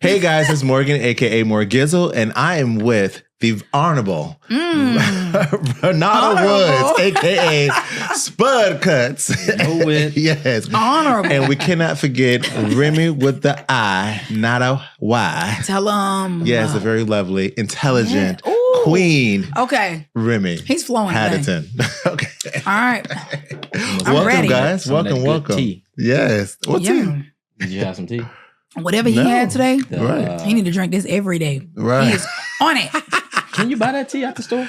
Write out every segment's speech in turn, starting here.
Hey guys, it's Morgan, aka Morgizzle, and I am with the Honorable Renata Woods, aka Spud Cuts. Know it. Yes. Honorable. And we cannot forget Remy with the I, not a Y. Tell him. Yes, a very lovely, intelligent Yeah. queen. Okay. Remy. He's flowing. Haddington. Okay. All right. Welcome, ready. guys. Some of that Welcome. good tea. Yes. What tea? Did you have some tea? Whatever he No. had today, Right. he need to drink this every day. Right. He is on it. Can you buy that tea at the store?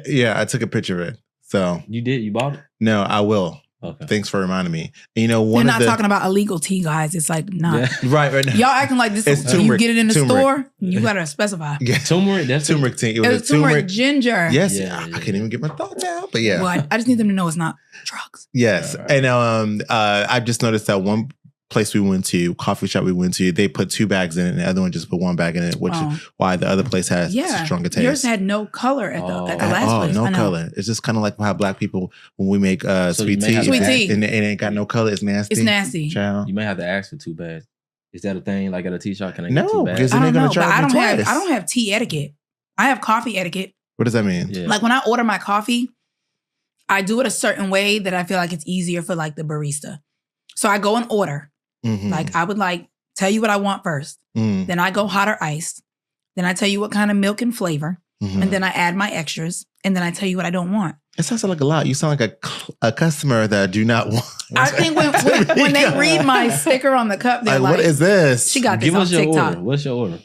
Yeah, I took a picture of it. So You did? You bought it? no, I will. Okay. Thanks for reminding me. And, We're one not of the talking about illegal tea, guys. It's like, nah. Yeah. right now. Y'all acting like this It's is, you turmeric. get it in the Turmeric. store, you got to specify. Yeah. Turmeric? That's Turmeric tea. It It was was a turmeric. ginger. Yes, Yeah, I yeah, can't even get my thoughts out, but yeah. Well, I just need them to know it's not drugs. Yes, Right. and I just noticed that one place we went to, coffee shop we went to, they put 2 bags in it, and the other one just put 1 bag in it, which is why the other place has Yeah. stronger taste. Yours had no color at the last place. no I know. color. It's just kind of like how black people when we make So sweet you may tea, have Sweet tea. and it ain't got no color. It's nasty. It's nasty. Child. You may have to ask for 2 bags. Is that a thing? Like at a tea shop, can I get No, 2 bags? because I then don't they're know, gonna but charge me twice. I don't have tea etiquette. I have coffee etiquette. What does that mean? Yeah. Like when I order my coffee, I do it a certain way that I feel like it's easier for like the barista. So I go and order. Mhm. Like I would like tell you what I want first. Mm, Then I go hot or iced. Then I tell you what kind of milk and flavor. mhm. And then I add my extras. And then I tell you what I don't want. It sounds like a lot. You sound like a customer that I do not want. I think when they read my sticker on the cup, they're Like, like, what is this? she got this Give off us your TikTok. order. What's your order?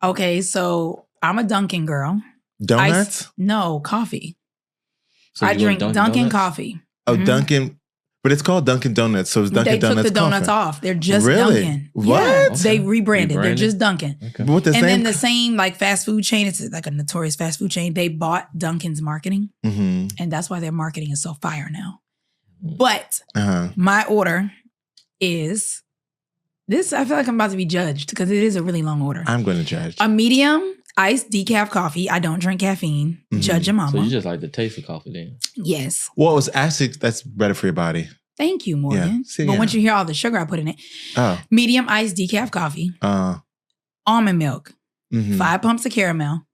Okay, so I'm a Dunkin' girl. Donuts? No, coffee. So I you go to drink Dunkin' Donuts? coffee. Oh, Mhm. Dunkin'. But it's called Dunkin' Donuts, so it's Dunkin' They took Donuts the donuts coffee. off. They're just Really? Dunkin'. What? Yeah, Okay. they rebranded. They're Rebranded? just Dunkin'. Okay. But with the And same. then the same like fast food chain, it's like a notorious fast food chain. They bought Dunkin's marketing, Mhm. and that's why their marketing is so fire now. But Uh-huh. my order is this. I feel like I'm about to be judged because it is a really long order. I'm going to judge. A medium iced decaf coffee. I don't drink caffeine. Mhm. Judge your mama. So you just like the taste of coffee then? Yes. Well, it's actually, that's better for your body. Thank you, Morgan. See, but yeah. once you hear all the sugar I put in it, Oh. medium iced decaf coffee, almond milk, Mhm. 5 pumps of caramel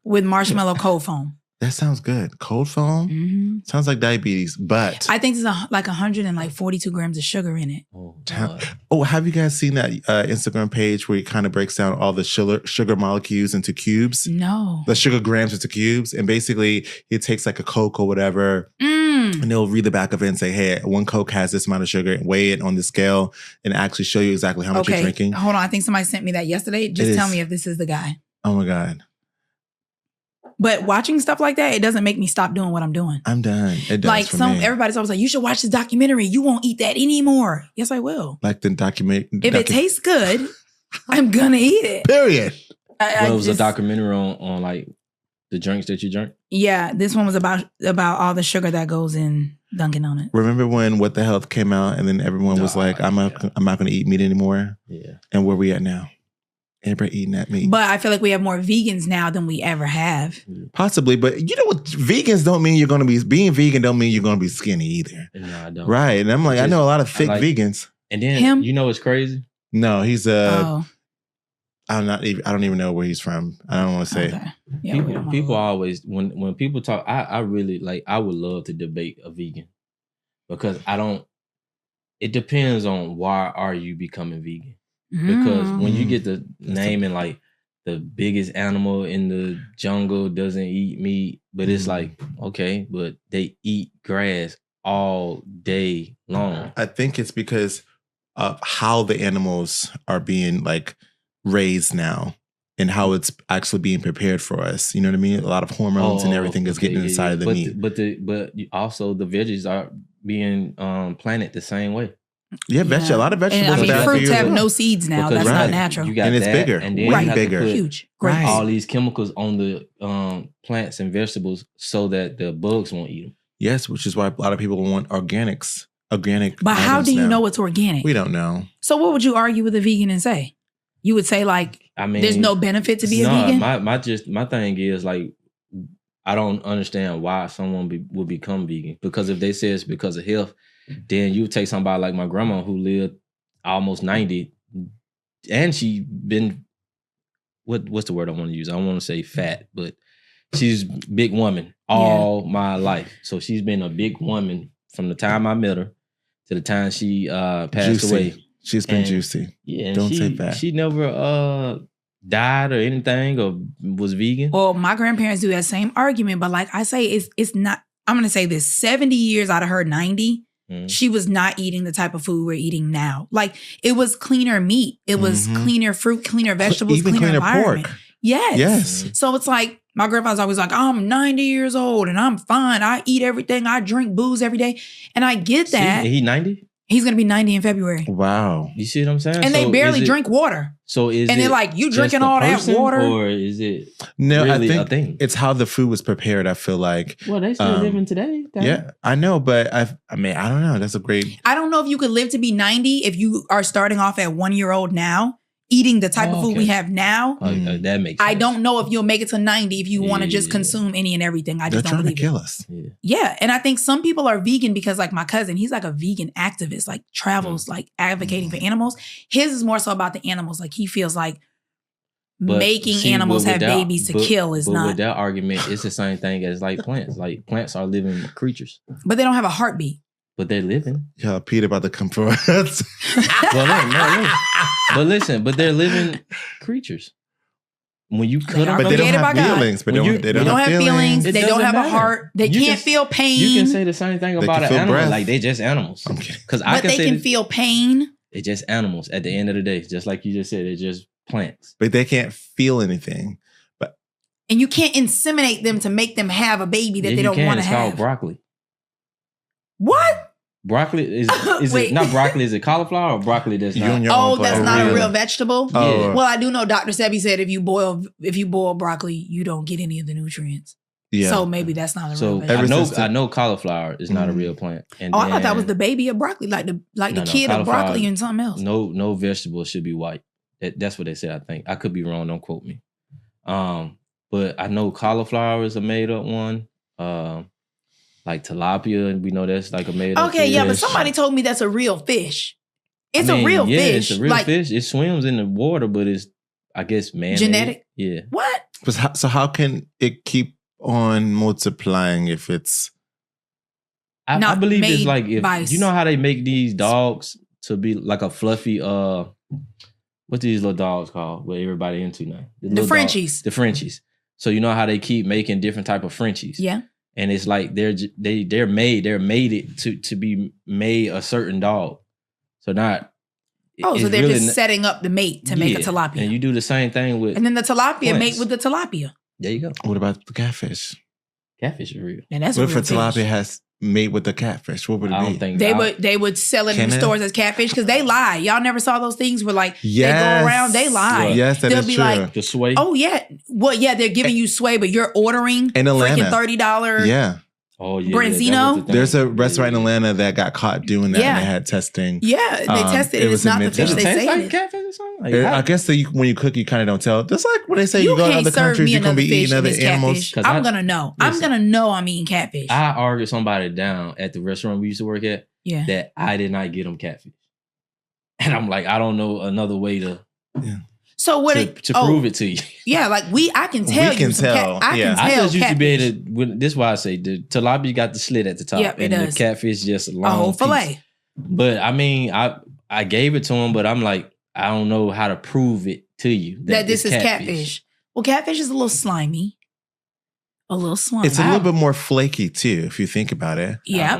with marshmallow cold foam. That sounds good. Cold foam? hmm Sounds like diabetes, but. I think there's like 142 grams of sugar in it. Oh, Oh, have you guys seen that Instagram page where it kind of breaks down all the sugar molecules into cubes? No. The sugar grams into cubes. And basically, it takes like a Coke or whatever, Mm. and they'll read the back of it and say, hey, 1 Coke has this amount of sugar, and weigh it on the scale and actually show you exactly how much you're Okay. drinking. Hold on. I think somebody sent me that yesterday. Just It tell is. me if this is the guy. Oh my God. But watching stuff like that, it doesn't make me stop doing what I'm doing. I'm done. It does Like for me. everybody's always like, you should watch this documentary. You won't eat that anymore. Yes, I will. Like the document. If it tastes good, I'm gonna eat it. Period. Well, it was a documentary on like the drinks that you drink. Yeah, this one was about all the sugar that goes in Dunkin' Donuts. Remember when What the Health came out and then everyone was Oh, like, I'm not going to eat meat anymore? Yeah. And where we at now? Everybody eating that meat. But I feel like we have more vegans now than we ever have. Possibly, but you know what? Vegans don't mean you're going to be, being vegan don't mean you're going to be skinny either. No, I don't. Right. And I'm like, I know a lot of thick like- vegans. And then Him? you know what's crazy? No, he's Oh, I don't even know where he's from. I don't want to say. okay. Yeah, we don't People know. always when people talk, I really like. I would love to debate a vegan because I don't. It depends on why are you becoming vegan. Because Mm. when you get the naming like the biggest animal in the jungle doesn't eat meat, but it's like, okay, but they eat grass all day long. I think it's because of how the animals are being like raised now and how it's actually being prepared for us. You know what I mean? A lot of hormones and everything is getting inside of the meat. But also the veggies are being planted the same way. Yeah, a lot of vegetables And I are mean, bad for fruits you. have as no well. seeds now. Because That's right. not natural. You got And it's that, bigger, and then way you have to bigger. put Huge. Great. Right. all these chemicals on the plants and vegetables so that the bugs won't eat them. Yes, which is why a lot of people want organics. Organic. But how items do you now. know it's organic? We don't know. So what would you argue with a vegan and say? You would say like, I mean, there's no benefit to be a vegan? My thing is like, I don't understand why someone would become vegan. Because if they say it's because of health, then you take somebody like my grandma who lived almost 90 she been what's the word I want to use? I don't want to say fat, but she's big woman all my life. So she's been a big woman from the time I met her to the time she passed away. She's been juicy. Yeah, don't say fat. She never died or anything or was vegan. Well, my grandparents do that same argument, but like I say, it's not. I'm gonna say this: 70 years out of her 90. She was not eating the type of food we're eating now. Like, it was cleaner meat. It was cleaner fruit, cleaner vegetables, even cleaner environment. Pork. Yes. So it's like, my grandfather's always like, I'm 90 years old and I'm fine. I eat everything. I drink booze every day. And I get that. He 90? He's going to be 90 in February. Wow. You see what I'm saying? And they barely drink water. So is and they're like, you drinking all that water? Or is it really I think a thing? It's how the food was prepared, I feel like. Well, they still living today. Yeah, I know, but I mean, I don't know. That's a great... I don't know if you could live to be 90 if you are starting off at 1 year old now, eating the type of food we have now. That makes sense. I don't know if you'll make it to 90 if you want to just consume any and everything. I just don't believe it. They're trying to kill us. Yeah. And I think some people are vegan because, like, my cousin, he's like a vegan activist, like travels, like advocating for animals. His is more so about the animals. Like, he feels like making animals have babies to kill is not. With that argument, it's the same thing as like plants. Like, plants are living creatures. But they don't have a heartbeat. But they're living. Yeah, Pete about to come for us. Well, no. But listen, but they're living creatures. When you cut them, but they don't have feelings. But they don't have feelings. They don't have a heart. They can't feel pain. You can say the same thing about an animal. Breath. Like, they just animals. But they can feel pain. They're just animals at the end of the day. Just like you just said, they're just plants. But they can't feel anything. And you can't inseminate them to make them have a baby that they don't want to have. It's called broccoli. What? Broccoli is it not broccoli? Is it cauliflower or broccoli that's not? That's not a real vegetable. Yeah. Well, I do know Dr. Sebi said if you boil broccoli, you don't get any of the nutrients. Yeah. So maybe that's not a real vegetable. I know cauliflower is not a real plant. And I thought that was the baby of broccoli, like the kid of broccoli and something else. No vegetable should be white. That's what they say. I think I could be wrong. Don't quote me. But I know cauliflower is a made up one. Like tilapia, and we know that's like a made up fish. But somebody told me that's a real fish. It's a real fish. It's a real fish. It swims in the water, but it's, I guess, man-made. Genetic? Yeah. What? So how can it keep on multiplying if it's... I believe it's like, if you know how they make these dogs to be like a fluffy, what's these little dogs called? What everybody into now? The Frenchies. The Frenchies. So you know how they keep making different type of Frenchies. Yeah. And it's like they're made it to be made a certain dog. So not. So they're really just setting up the mate to make a tilapia. And you do the same thing with. And then the tilapia mate with the tilapia. There you go. What about the catfish? Catfish is real. And that's what if a tilapia has mate with the catfish? What would it be? I don't think they would sell it in stores as catfish because they lie. Y'all never saw those things where like they go around, they lie. Yes, that They'll is be true. like, the sway. Oh yeah, well yeah, they're giving you sway, but you're ordering freaking $30. Yeah. Oh yeah, Branzino. There's a restaurant in Atlanta that got caught doing that, and they had testing. Yeah, they tested it. It's not the fish they say like it is. Catfish or something? I guess when you cook, you kind of don't tell. Just like when they say you go to other countries, you can be eating other animals. I'm gonna know. I'm gonna know I'm eating catfish. I argued somebody down at the restaurant we used to work at. Yeah, that I did not get them catfish, and I'm like, I don't know another way to. Yeah. So what to prove it to you? Yeah, like I can tell. We can tell. I can tell. I just used to be able to. This is why I say the tilapia got the slit at the top, and the catfish just a long whole fillet. Piece. But I mean, I gave it to him, but I'm like, I don't know how to prove it to you that this is catfish. Well, catfish is a little slimy. A little slimy. It's a little bit more flaky too, if you think about it. Yeah,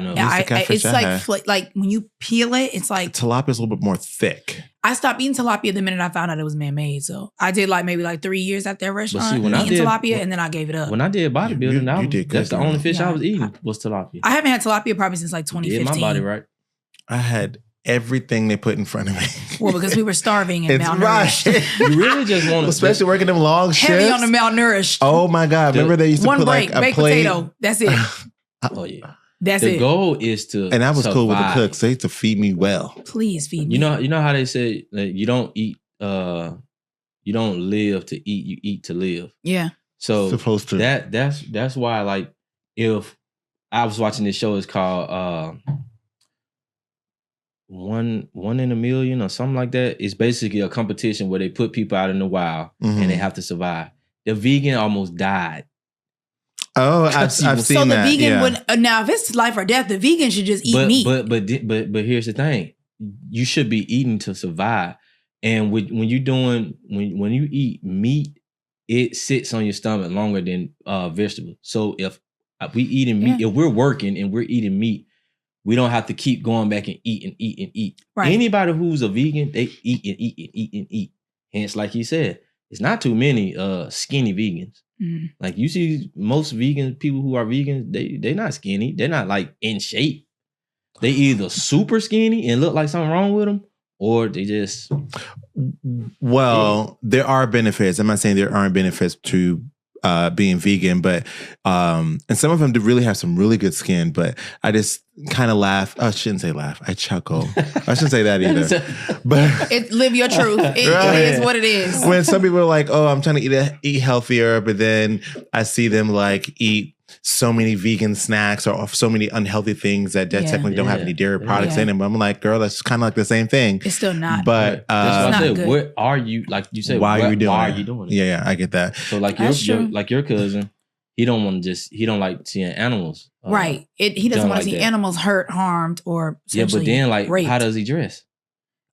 it's like when you peel it, it's like tilapia is a little bit more thick. I stopped eating tilapia the minute I found out it was man-made. So I did like maybe like 3 years at that restaurant eating tilapia, and then I gave it up. When I did bodybuilding, that's the only fish I was eating was tilapia. I haven't had tilapia probably since like 2015. Yeah, my body right. I had everything they put in front of me. Well, because we were starving and malnourished. Right. You really just want to... Especially working them long shifts. Heavy on the malnourished. Oh my God. Remember they used to put like a baked plate? Potato. That's it. Oh yeah. That's it. The goal is to And I was cool with the cooks. They used to feed me well. Please feed me. You know how they say that you don't eat, you don't live to eat, you eat to live. Yeah. So supposed to. That's why, like, if I was watching this show, it's called one in a million or something like that. It's basically a competition where they put people out in the wild and they have to survive. The vegan almost died. Oh, I've seen that. So the vegan would now if it's life or death, the vegan should just eat meat. But here's the thing: you should be eating to survive. And when you eat meat, it sits on your stomach longer than vegetables. So if we eating meat, if we're working and we're eating meat, we don't have to keep going back and eat. Right. Anybody who's a vegan, they eat and eat. Hence, like you said, it's not too many skinny vegans. Mm. Like you see most vegan people who are vegans, they're not skinny. They're not like in shape. They either super skinny and look like something wrong with them, or they just... Well, there are benefits. I'm not saying there aren't benefits to being vegan, but and some of them do really have some really good skin, but I just kind of laugh. I shouldn't say laugh. I chuckle. I shouldn't say that either. But live your truth. It is what it is. When some people are like, oh, I'm trying to eat healthier, but then I see them like eat so many vegan snacks or so many unhealthy things that technically don't have any dairy products in them. I'm like, girl, that's kind of like the same thing. It's still not. But that's what I said. What are you, like you said, why are you doing it? Yeah, I get that. So like your cousin, he don't like seeing animals. Right. He doesn't want to see animals hurt, harmed, or but then like raped. How does he dress?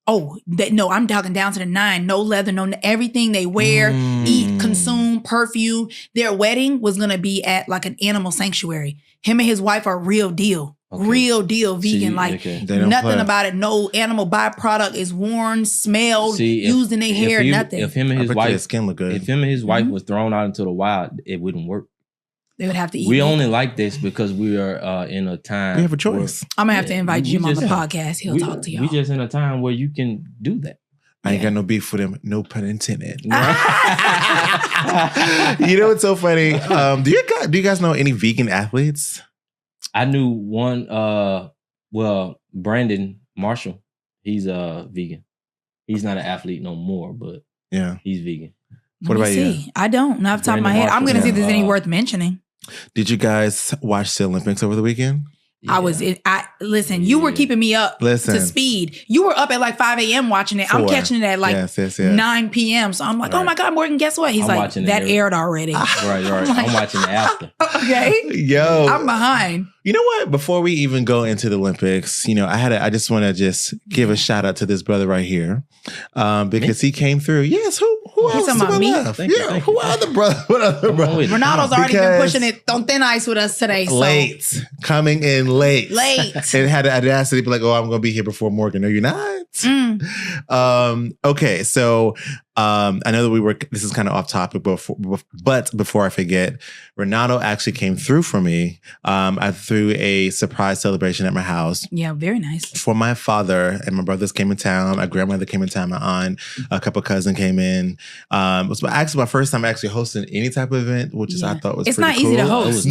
Oh, no, I'm talking down to the 9. No leather, no everything they wear, eat, consume, perfume. Their wedding was going to be at like an animal sanctuary. Him and his wife are real deal. Okay. Real deal vegan. Nothing about it. No animal byproduct is worn, smelled, used in their hair, nothing. If him and his wife, skin look good. If him and his wife was thrown out into the wild, it wouldn't work. They would have to eat. We only like this because we are in a time. We have a choice. I'm going to have to invite Jim on the podcast. He'll talk to y'all. We just in a time where you can do that. I ain't got no beef with him. No pun intended. You know what's so funny? Do you guys know any vegan athletes? I knew one. Brandon Marshall. He's vegan. He's not an athlete no more, but he's vegan. What about you? I don't. Not off the top of my head. I'm going to see if there's any worth mentioning. Did you guys watch the Olympics over the weekend? Yeah. Listen, you were keeping me up to speed. You were up at like 5 a.m. watching it. 4. I'm catching it at like 9 p.m. So I'm like, oh my God, Morgan, guess what? He's like, that aired already. Right. I'm watching it after. Okay. Yo. I'm behind. You know what? Before we even go into the Olympics, I just want to just give a shout out to this brother right here. Because he came through. Yes, who else? Who other brother? What other brother? Ronaldo's already been pushing it on thin ice with us today. So. Late. Coming in late. And had the audacity to be like, oh, I'm going to be here before Morgan. No, you're not. Okay, so I know that this is kind of off topic, but before I forget, Ronaldo actually came through for me. I threw a surprise celebration at my house. Yeah, very nice. For my father, and my brothers came in town. My grandmother came in town. My aunt, a couple of cousins came in. It was actually my first time actually hosting any type of event, which is I thought was it's pretty not easy to host.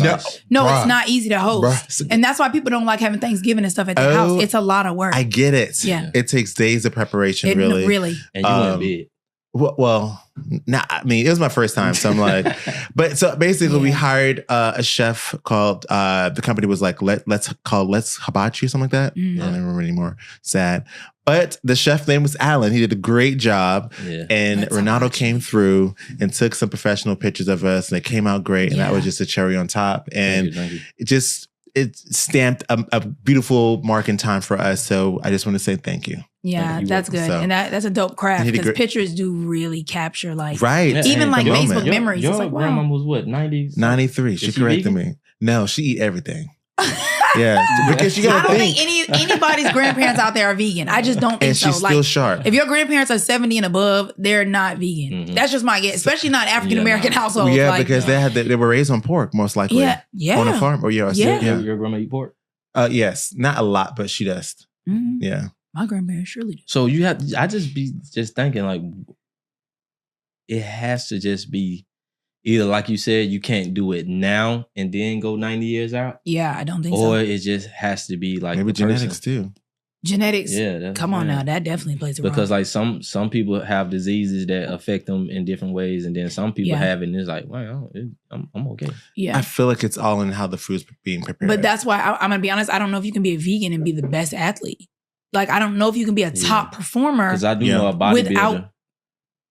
No, it's not easy to host, bruh. And that's why people don't like having Thanksgiving and stuff at their house. It's a lot of work. I get it. Yeah, it takes days of preparation. Really. And you went big. Well, it was my first time, so I'm like, but so basically we hired a chef called, the company was like, Let's Hibachi or something like that. I don't remember anymore. Sad. But the chef name was Alan. He did a great job. Yeah. And Ronaldo came through and took some professional pictures of us, and it came out great. And that was just a cherry on top. And it stamped a beautiful mark in time for us. So I just want to say thank you. Yeah, that's good. So, and that's a dope craft because pictures do really capture even like Facebook memories. Your it's like, grandma wow. was what, 90s? 93. She corrected me. No, she eat everything. Yeah, because you gotta think. I don't think anybody's grandparents out there are vegan. I just don't think and so. She's still sharp. If your grandparents are 70 and above, they're not vegan. Mm-hmm. That's just my guess, especially not African American households. Yeah, because they were raised on pork, most likely. Yeah. On a farm. Or Your grandma eat pork? Yes, not a lot, but she does. Mm-hmm. Yeah. My grandparents surely do. So I just thinking like, it has to just be either, like you said, you can't do it now and then go 90 years out. Yeah, I don't think so. Or it just has to be like maybe genetics too. Genetics. Yeah. Come on now. That definitely plays a role. Because like some people have diseases that affect them in different ways. And then some people have it and it's like, wow, I'm okay. Yeah. I feel like it's all in how the food's being prepared. But that's why I'm going to be honest. I don't know if you can be a vegan and be the best athlete. like, I don't know if you can be a top performer. Because I do know a bodybuilder. Without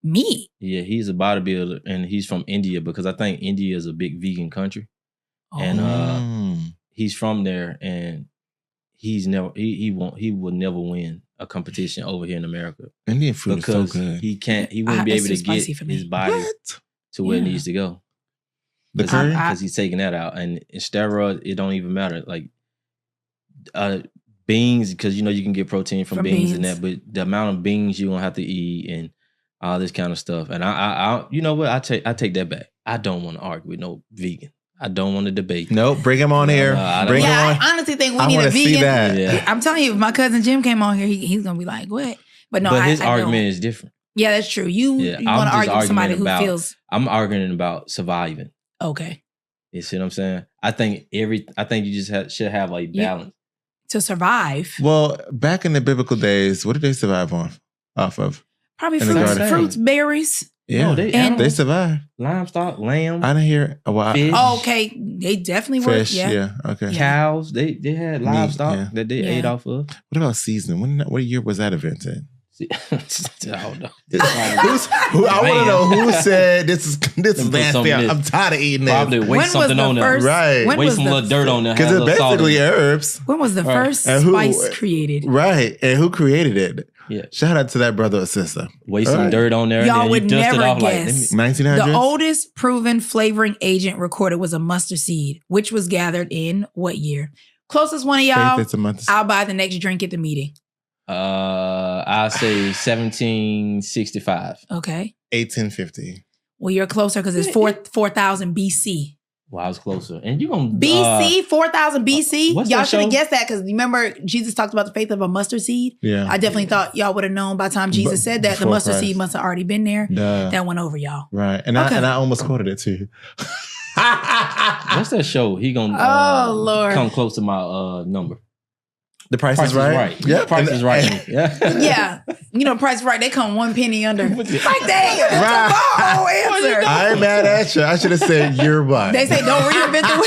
meat. Yeah, he's a bodybuilder and he's from India because I think India is a big vegan country. And he's from there and he will never win a competition over here in America. Indian food is so good. He wouldn't be able to get his body to where it needs to go. The curry? Because he's taking that out. And in steroids, it don't even matter. Like beans, because you can get protein from beans and that, but the amount of beans you're gonna have to eat and all this kind of stuff. And I you know what? I take that back. I don't want to argue with no vegan. I don't want to debate. Nope, bring him on here. Bring him on. I honestly think we need a vegan. Yeah. I'm telling you, if my cousin Jim came on here, he's gonna be like, "What?" But no, his argument is different. Yeah, that's true. You want to argue with somebody who feels. I'm arguing about surviving. Okay. You see what I'm saying? I think you just should have a balance to survive. Well, back in the biblical days, what did they survive off of? Probably fruits, berries. Yeah, they survived. Livestock, lamb. I didn't hear a while. Fish. Oh, okay, they definitely were. Yeah, okay. Cows, they had livestock that they ate off of. What about seasoning? What year was that invented? I don't know. I want to know who said this is nasty. I'm tired of eating this. Probably waste something on there. Right. Waste some little dirt on there. Because it's basically herbs. When was the first spice created? Right. And who created it? Yeah. Shout out to that brother or sister. Waste some dirt on there. Y'all and then would you dust never it off guess. Like, 1900s? The oldest proven flavoring agent recorded was a mustard seed, which was gathered in what year? Closest one of y'all, I'll buy the next drink at the meeting. I'll say 1765. Okay. 1850. Well, you're closer because it's 4,000 BC. Well, I was closer. And you gonna BC, 4,000 BC? Y'all should have guessed that because remember Jesus talked about the faith of a mustard seed? Yeah. I definitely thought y'all would have known by the time Jesus said that. The mustard seed must have already been there. That went over y'all. Right. And I almost quoted it too. What's that show? He gonna come close to my number. The Price is Right. Yeah, Price is Right. Yeah. Price is Right. They come 1 penny under. Like, dang, that's a whole answer. I ain't mad at you. I should have said you're right. They say don't reinvent the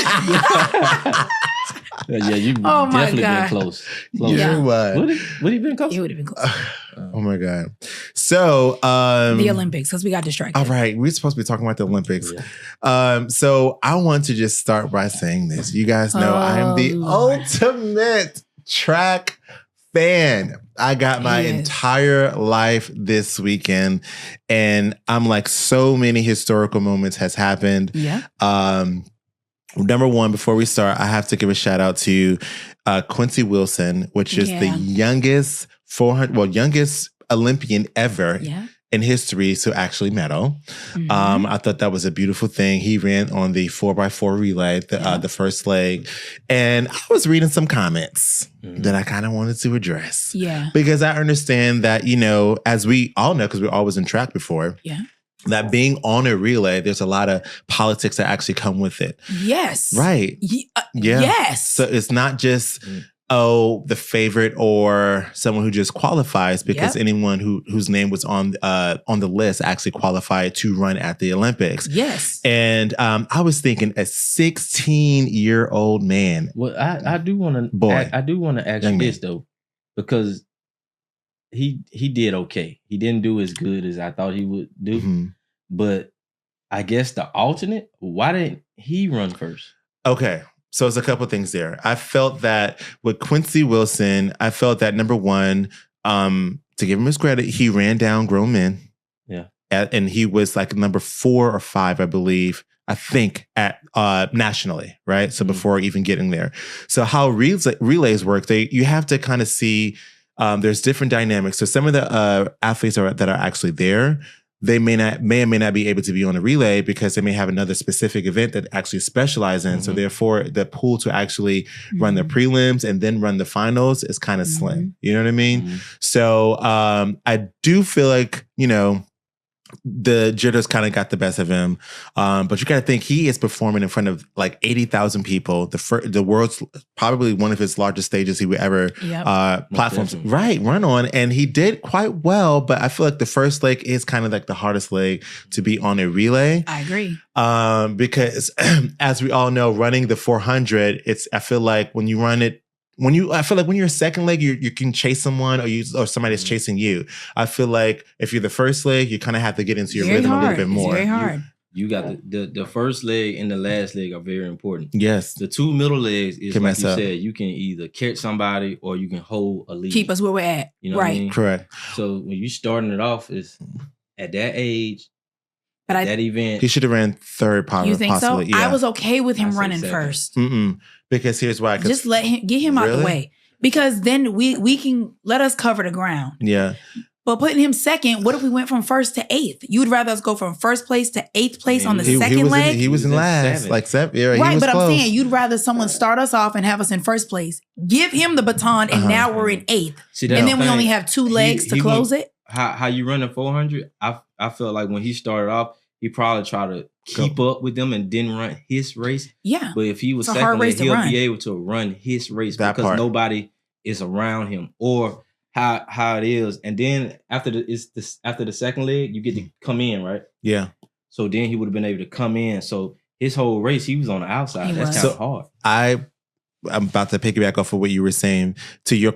wheel. Yeah, you've definitely been close. You're what? Would he been close? He would have been close. Oh my God. So the Olympics, because we got distracted. All right. We're supposed to be talking about the Olympics. Yeah. So I want to just start by saying this. You guys know I am the ultimate track fan. I got my entire life this weekend, and I'm like, so many historical moments has happened. Yeah. Number one, before we start, I have to give a shout out to Quincy Wilson, which is the youngest Olympian ever in history to actually medal. Mm-hmm. I thought that was a beautiful thing. He ran on the 4x4 relay, the first leg. And I was reading some comments that I kind of wanted to address. Yeah. Because I understand that, as we all know, because we're always in track before, that being on a relay, there's a lot of politics that actually come with it. Yes. Right. Yes. So it's not just... the favorite or someone who just qualifies, because anyone whose name was on the list actually qualified to run at the Olympics. Yes. And I was thinking a 16-year-old man. Well, I do want to ask you this though, because he did okay. He didn't do as good as I thought he would do. But I guess the alternate, why didn't he run first? Okay. So it's a couple of things there. I felt that with Quincy Wilson, number one, to give him his credit, he ran down grown men. Yeah. And he was like number 4 or 5, I believe, at nationally, right? So before even getting there. So how relays work, you have to kind of see, there's different dynamics. So some of the athletes that are actually there, they may or may not be able to be on a relay because they may have another specific event that actually specialize in. So therefore, the pool to actually run the prelims and then run the finals is kind of slim. You know what I mean? So I do feel like, the jitters kind of got the best of him. But you got to think he is performing in front of like 80,000 people. The world's probably one of his largest stages he would ever platforms run on. And he did quite well, but I feel like the first leg is kind of like the hardest leg to be on a relay. I agree. Because as we all know, running the 400, I feel like when you run it I feel like when you're a second leg, you can chase someone or somebody that's chasing you. I feel like if you're the first leg, you kind of have to get into your rhythm a little bit more. It's very hard. You got the first leg and the last leg are very important. Yes. The two middle legs is like you said, you can either catch somebody or you can hold a lead. Keep us where we're at. You know what I mean? Correct. So when you starting it off, is at that age, that event. He should have ran third, possibly. You think so? Yeah. I was okay with him running first. Because here's why. Just get him out the way. Because then we can let us cover the ground. Yeah. But putting him second, what if we went from first to eighth? You'd rather us go from first place to eighth place on the second leg? He was in last. Like seven. Yeah, right, but I'm saying you'd rather someone start us off and have us in first place, give him the baton, and now we're in eighth. And then we only have 2 legs to close it. How you running 400? I felt like when he started off, he probably tried to keep up with them and didn't run his race. Yeah. But if he was second, he'll be able to run his race because nobody is around him or how it is. And then after the second leg, you get to come in, right? Yeah. So then he would have been able to come in. So his whole race, he was on the outside. That's kind of hard. I'm about to piggyback off of what you were saying. To your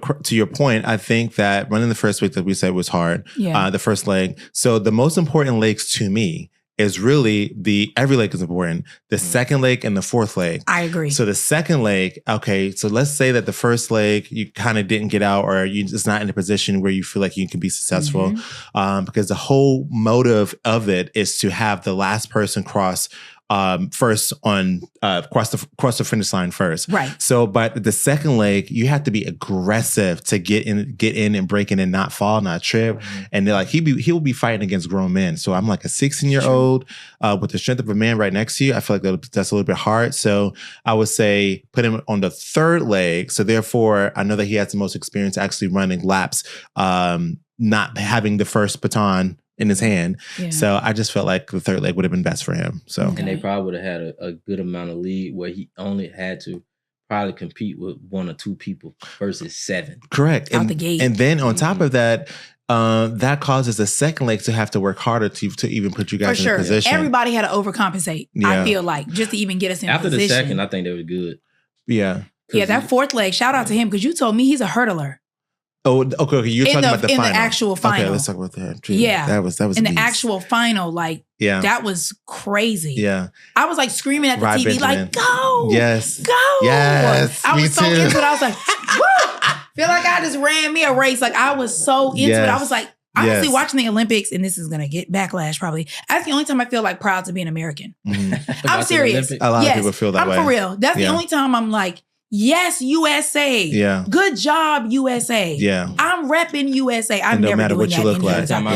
point, I think that running the first week that we said was hard. Yeah. The first leg. So the most important legs to me is really every leg is important. The second leg and the fourth leg. I agree. So the second leg, okay, so let's say that the first leg you kind of didn't get out or you just not in a position where you feel like you can be successful. Because the whole motive of it is to have the last person cross first on cross the finish line first. Right. So, but the second leg, you have to be aggressive to get in and break in and not fall, not trip. And they're like, he will be fighting against grown men. So I'm like a 16-year-old with the strength of a man right next to you. I feel like that's a little bit hard. So I would say put him on the third leg. So therefore, I know that he has the most experience actually running laps, not having the first baton in his hand. Yeah. So I just felt like the third leg would have been best for him. So and they probably would have had a good amount of lead where he only had to probably compete with 1 or 2 people versus 7. Correct. Out the gate. And then on top of that, that causes the second leg to have to work harder to even put you guys in a position. Everybody had to overcompete. Yeah. I feel like just to even get us in after position. The second, I think they were good. Yeah. Yeah, that fourth leg, shout out to him because you told me he's a hurdler. Oh, okay. You're talking about the final. In the actual final. Okay, let's talk about that. Yeah. That was in the actual final, like, that was crazy. Yeah. I was like screaming at the TV, Benjamin. Like, go. Yes. Go. Yes. I was so into it. I was like, woo! Feel like I just ran me a race. Like, I was so into it. I was like, honestly, watching the Olympics, and this is going to get backlash probably. That's the only time I feel like proud to be an American. I'm serious. A lot of people feel that way. I'm for real. That's the only time I'm like, yes, USA. Yeah. Good job, USA. Yeah. I'm repping USA. I'm no never matter doing what you look like. I'm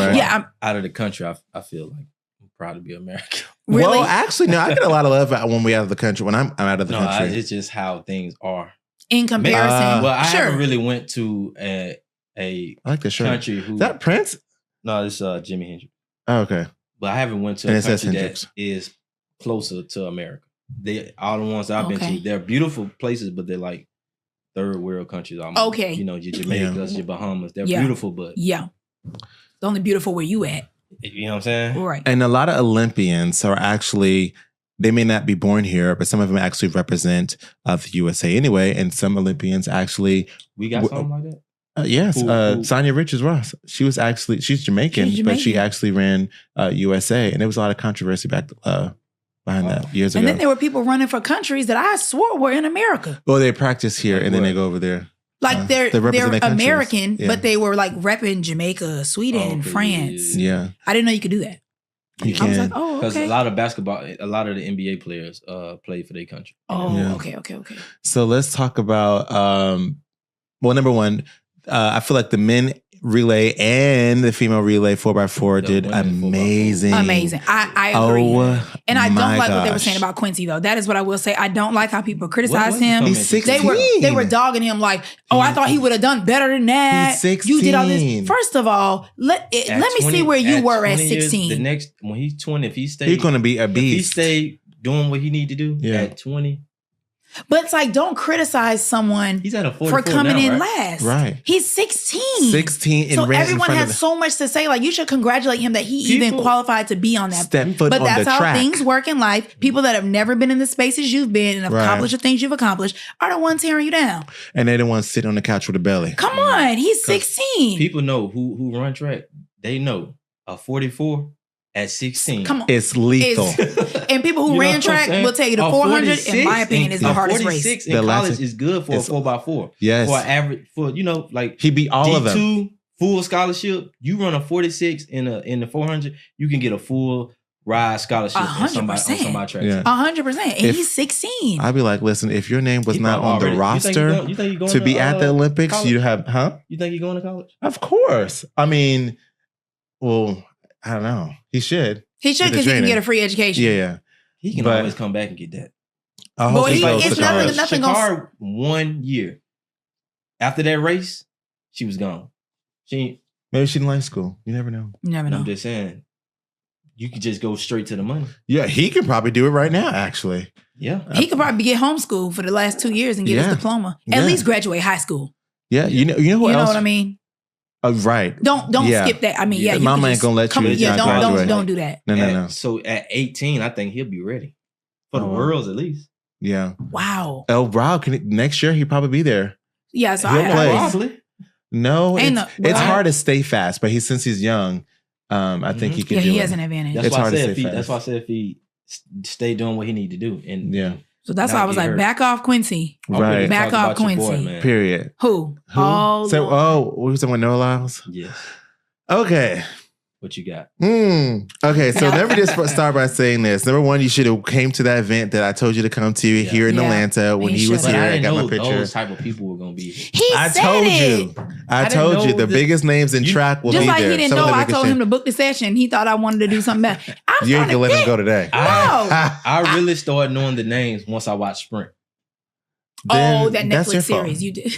out of the country. I feel like I'm proud to be American. Really? Well, actually, no. I get a lot of love when we're out of the country. When I'm out of the country, it's just how things are in comparison. Well, I haven't really went to a I like the shirt. Country who is that Prince? No, it's Jimi Hendrix. Oh, okay. But I haven't went to a country that is closer to America. All the ones I've been to, they're beautiful places, but they're like third world countries almost. Okay. You know, your Jamaicas, your Bahamas. They're beautiful, but it's only beautiful where you at. You know what I'm saying? Right. And a lot of Olympians are actually, they may not be born here, but some of them actually represent the USA anyway. And some Olympians actually. We got something like that? Yes. Who? Sonia Richards-Ross. She's Jamaican, but she actually ran USA. And there was a lot of controversy back behind that years ago. And then there were people running for countries that I swore were in America. Well, they practice here and then they go over there. Like they're American, but they were like repping Jamaica, Sweden, France. Yeah. I didn't know you could do that. You can. I was like, oh, okay. Because a lot of the NBA players play for their country. Oh, okay. So let's talk about, number one, I feel like the men relay and the female relay 4x4 did amazing. Amazing. I agree. And I don't like what they were saying about Quincy though. That is what I will say. I don't like how people criticize him. He's 16. They were dogging him like, I thought he would have done better than that. He's 16. You did all this. First of all, let me see where you were at 16. The next when he's 20, if he stays, he's going to be a beast. If he stayed doing what he need to do at 20. But it's like, don't criticize someone for coming in last. Right. He's 16. 16 so everyone has so much to say. Like, you should congratulate him that he even qualified to be on that. Step foot but on that's the how track. things work in life. People that have never been in the spaces you've been and have accomplished the things you've accomplished are the ones tearing you down. And they the ones sitting on the couch with a belly. Come on. He's 16. People know who run track. They know a 44 at 16. Come on. It's lethal. And people who ran track will tell you the 400, in my opinion, is the hardest race. 46 in college is good for a 4x4. Yes. For average, like he beat all of them. D2 full scholarship. You run a 46 in the 400, you can get a full ride scholarship 100%. on somebody track. Yeah. 100%. And he's 16. I'd be like, listen, if your name was not on the roster to be at the Olympics, college? You have, You think you're going to college? Of course. I mean, well, I don't know. He should. He should, because he can get a free education. Yeah. He can always come back and get that. I hope he goes to college. Shakar 1 year. After that race, she was gone. Maybe she didn't like school. You never know. You never know. I'm just saying, you could just go straight to the money. Yeah, he could probably do it right now, actually. Yeah. He could probably get homeschooled for the last 2 years and get his diploma. At least graduate high school. Yeah, you know who else? You know what I mean? Right. Don't skip that. I mean, Mama ain't gonna let you. Don't do that. No. So at 18, I think he'll be ready for the Worlds at least. Yeah. Wow. Wow. Next year he'll probably be there. Yeah. So he'll play. Probably. No, it's hard to stay fast, but since he's young, I think he can. Yeah, do he it. has an advantage. That's why I said if he stay doing what he need to do, and so that's why I was like, back off Quincy. Right. Back off Quincy. Boy, period. Who? We was talking Noah Lyles? Yes. Okay. What you got? Okay, so let me just start by saying this. Number one, you should have came to that event that I told you to come to here in Atlanta when he was here. I got my picture. Those type of people were gonna be here. I told you the biggest names in track will be there. Just like he didn't know I told him to book the session. He thought I wanted to do something better. You ain't gonna let him go today. I really started knowing the names once I watched Sprint. That Netflix series you did.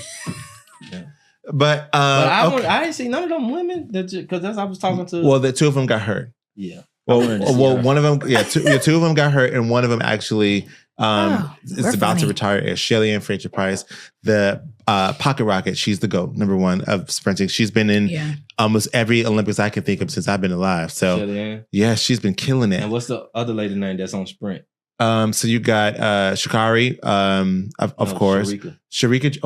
But I ain't seen none of them women because that's I was talking to. Well, the two of them got hurt. Yeah. Well, one of them, two of them got hurt, and one of them actually is about to retire. Is Shelly Ann Fraser-Price, the pocket rocket? She's the GOAT, number one of sprinting. She's been in almost every Olympics I can think of since I've been alive. So she's been killing it. And what's the other lady name that's on Sprint? So you got Sha'Carri, of course. Sharika.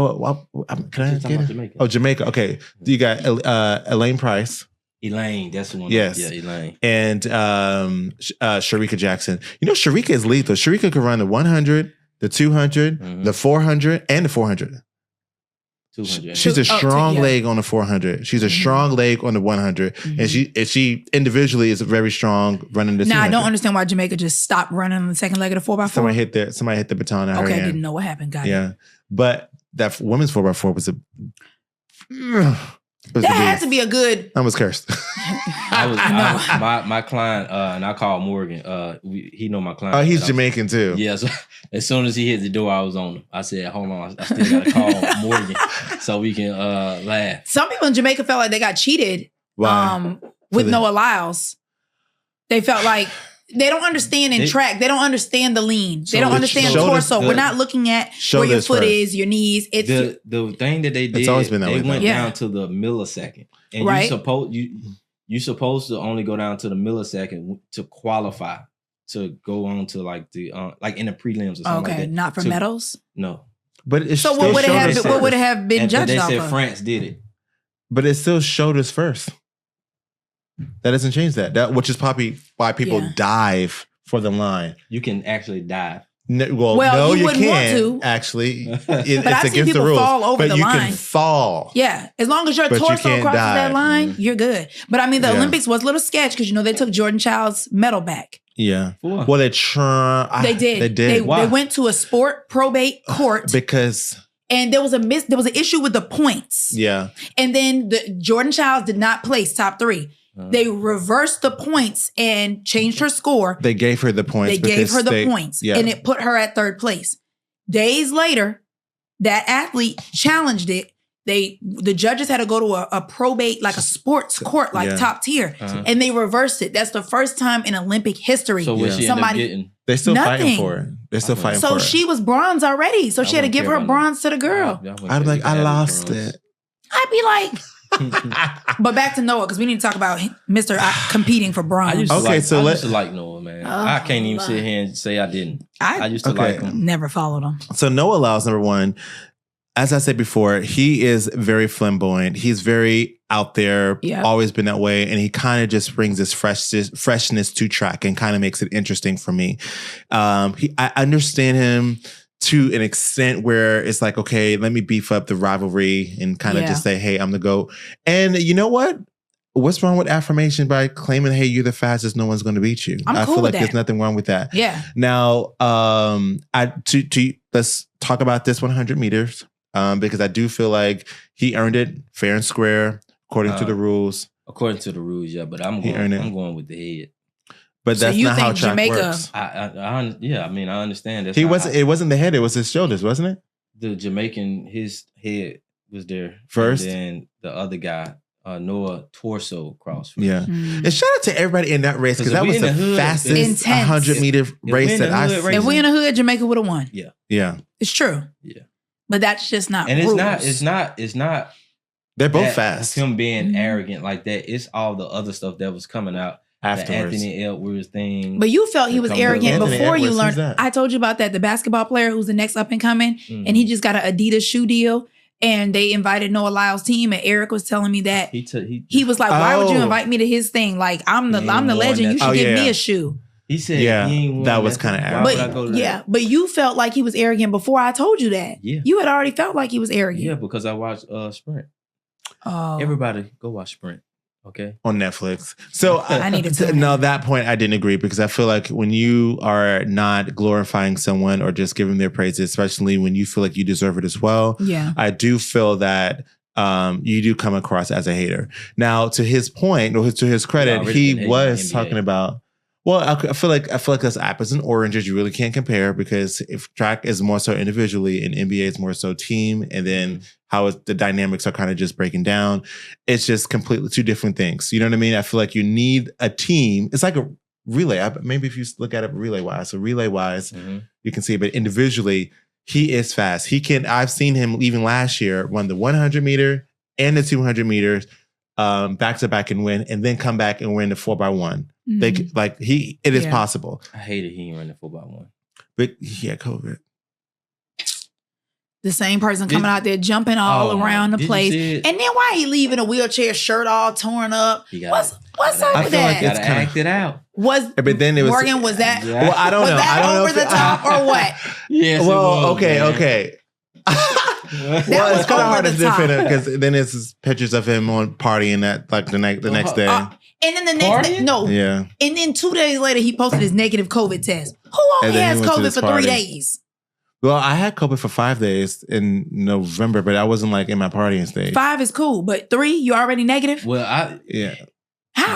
Can I get it? Jamaica. Oh, Jamaica. Okay. You got Elaine Price. Elaine, that's the one. Yes. Yeah, Elaine. And Sharika Jackson. You know, Sharika is lethal. Sharika can run the 100, the 200, the 400, and the 400. 200. She's a strong leg on the 400. She's a strong leg on the 100. And she individually is very strong running the 200. Now, I don't understand why Jamaica just stopped running on the second leg of the 4x4. Somebody hit the baton at her hand. I didn't know what happened. Got it. But that women's 4x4 was that had to be a good. I was cursed. My client, and I called Morgan. He know my client. Oh, he's Jamaican too. Yeah. So as soon as he hit the door, I was on him. I said, "Hold on, I still got to call Morgan so we can laugh." Some people in Jamaica felt like they got cheated. With Noah Lyles, they felt like. They don't understand in track. They don't understand the lean. They don't understand torso. We're not looking at where your foot is, your knees. It's the thing that they did. It's always been that way. They went down to the millisecond, and you're supposed to only go down to the millisecond to qualify to go on to like the like in the prelims or something like that. Not for medals. No, but it's so what would it have been judged they off said of? France did it, but it still showed us first. That doesn't change that. Which is probably why people dive for the line. You can actually dive. No, you can't. Want to. Actually, but it's I've seen against the people rules. fall over but the you line. can fall. Yeah, as long as your torso crosses that line, you're good. But I mean, the Olympics was a little sketch because they took Jordan Child's medal back. Yeah. Well, they did. They did. They went to a sport probate court because. And there was an issue with the points. Yeah. And then Jordan Childs did not place top 3. They reversed the points and changed her score. They gave her the points. And it put her at 3rd place. Days later, that athlete challenged it. The judges had to go to a probate, like a sports court, like top tier, and they reversed it. That's the first time in Olympic history. So what she ended up getting? They still fighting for it. They're still fighting so for it. So she was bronze already. So she had to give her bronze to the girl. I'd be like, I lost it. I'd be like, but back to Noah, because we need to talk about Mr. competing for bronze. I used to like Noah, man. I can't even sit here and say I didn't. I used to like him. Never followed him. So Noah Lyles, number one, as I said before, he is very flamboyant. He's very out there, always been that way. And he kind of just brings this freshness to track and kind of makes it interesting for me. I understand him to an extent where it's like, okay, let me beef up the rivalry and kind of just say, hey, I'm the GOAT. And you know what? What's wrong with affirmation by claiming, hey, you're the fastest, no one's going to beat you? I feel like there's nothing wrong with that. Yeah. Now, let's talk about this 100 meters. Because I do feel like he earned it fair and square according to the rules. According to the rules, yeah. But I'm going with the head. But that's not how track works. I understand. That's it wasn't the head; it was his shoulders, wasn't it? The Jamaican, his head was there first, and then the other guy, Noah, torso crossed. Yeah, and shout out to everybody in that race because that was the fastest 100-meter race that I've seen. If we in the hood, Jamaica would have won. Yeah, it's true. Yeah. But that's just not. And rules. it's not. They're both fast. Him being arrogant like that. It's all the other stuff that was coming out. Afterwards. The Anthony Edwards thing. But you felt he was arrogant before you learned. I told you about that. The basketball player who's the next up and coming, and he just got an Adidas shoe deal. And they invited Noah Lyles' team, and Eric was telling me that he was like, "Why would you invite me to his thing? Like I'm the legend. You should give me a shoe." He said, that was kind of arrogant. But you felt like he was arrogant before I told you that. Yeah. You had already felt like he was arrogant. Yeah, because I watched Sprint. Oh. Everybody go watch Sprint. Okay. On Netflix. So I needed to. No, that point I didn't agree because I feel like when you are not glorifying someone or just giving their praises, especially when you feel like you deserve it as well. Yeah. I do feel that you do come across as a hater. Now, to his point, or to his credit, he was talking about. Well, I feel like that's apples and oranges. You really can't compare because if track is more so individually and NBA is more so team, and then how the dynamics are kind of just breaking down, it's just completely two different things. You know what I mean? I feel like you need a team. It's like a relay. Maybe if you look at it relay wise, so relay wise, you can see. But individually, he is fast. He can. I've seen him even last year run the 100 meter and the 200 meters. Back to back and win, and then come back and win the 4x1. It is possible. I hated he ain't running 4x1, but he had COVID. The same person coming out there jumping all around the place, and then why he leaving a wheelchair, shirt all torn up? What's up with that? Like gotta act it out. But then it was Morgan. Was that? Yeah. Well, I don't know. I don't know over the top or what? Yes. Well, okay. Well, it's kind of hard to defend because then it's pictures of him on partying that like the next day. And then the next day, yeah. And then 2 days later, he posted his negative COVID test. Who only has COVID for 3 days? Well, I had COVID for 5 days in November, but I wasn't like in my partying stage. 5 is cool, but 3, you already negative? Well, How?